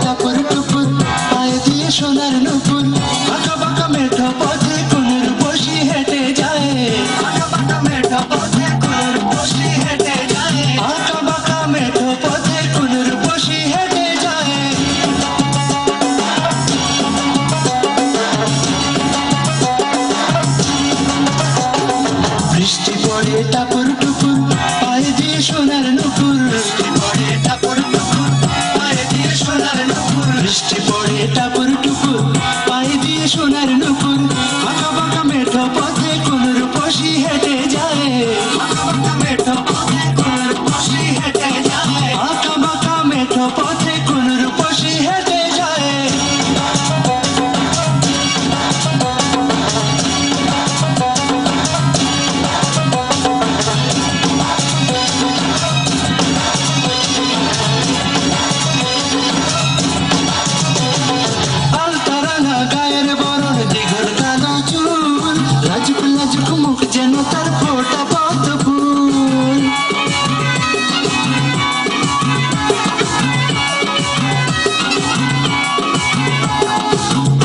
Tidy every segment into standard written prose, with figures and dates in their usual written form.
টাপুর টুপুর পায়ে দিয়ে সোনার নুপুর বাঁকা বাঁকা মেঠো পথে কোনের বসি হেঁটে যায় বাঁকা বাঁকা মেঠো পথে কোনের বসি হেঁটে যায় বাঁকা বাঁকা মেঠো পথে কোনের বসি হেঁটে যায় বৃষ্টি পড়ে টাপুর টুপুর পায়ে দিয়ে সোনার নুপুর বৃষ্টি পড়ে টাপুর টুপুর পায়ে দিয়ে সোনার নুপুর বৃষ্টি পড়ে টাপুর টুপুর পায়ে দিয়ে সোনার নুপুর বাঁকা বাঁকা মেঠো পথে কোনের বসি হেঁটে যায় বাঁকা বাঁকা মেঠো পথে কোনের বসি হেঁটে যায় বাঁকা বাঁকা মেঠো পথে কোনের বসি হেঁটে যায় যেন তার ফোটা পদ্ম ফুল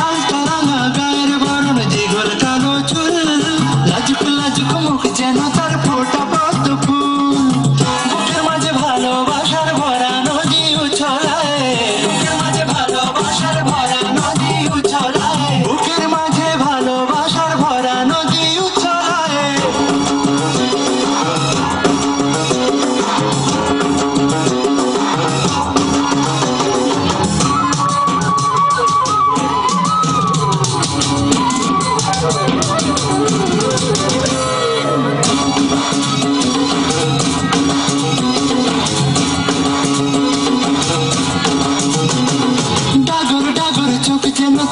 আলতা রাঙা গায়ের বরণ জিগর কালো চুল লাজুক লাজুক মুখ যেন তার ফোটা পদ্ম ফুল বুকের মাঝে ভালোবাসার ভরা নদী উছলায় বুকের মাঝে ভালোবাসার ভরা নদী উছলায় বুকের মাঝে ভালোবাসার ভরা নদী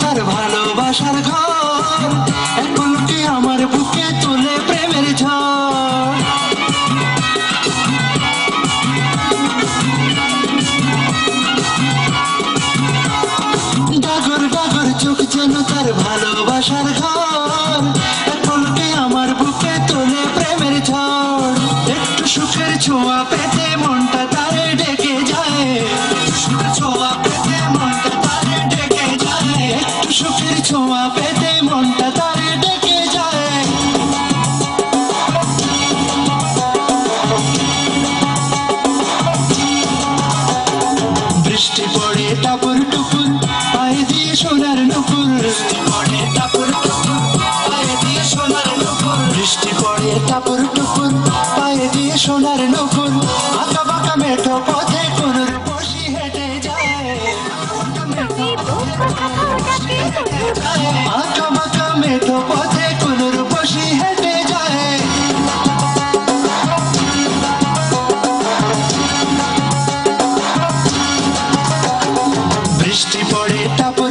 তার ভালোবাসার ঘর এক পলকে আমার বুকে তোলে প্রেমের ঝড় ডাগর ডাগর চোখ যেন তার ভালোবাসার ঘর এক পলকে আমার বুকে তোলে প্রেমের ঝড় একটু সুখের ছোঁয়া পেতে মনটা তারে ডেকে যায় সুখের ছোঁয়া পেতে মনটা তারে ডেকে যায় একটু সুখের ছোঁয়া পেতে মনটা তারে ডেকে যায় বৃষ্টি পড়ে টাপুর টুপুর পায়ে দিয়ে সোনার নুপুর বৃষ্টি পড়ে টাপুর টুপুর পায়ে দিয়ে সোনার নুপুর বৃষ্টি পড়ে টাপুর টুপুর পায়ে দিয়ে সোনার নুপুর বাঁকা বাঁকা মেঠো পথে কোনের বসি হেঁটে যায় বাঁকা বাঁকা মেঠো পথে কোনের বসি হেঁটে যায় বৃষ্টি পড়ে টাপুর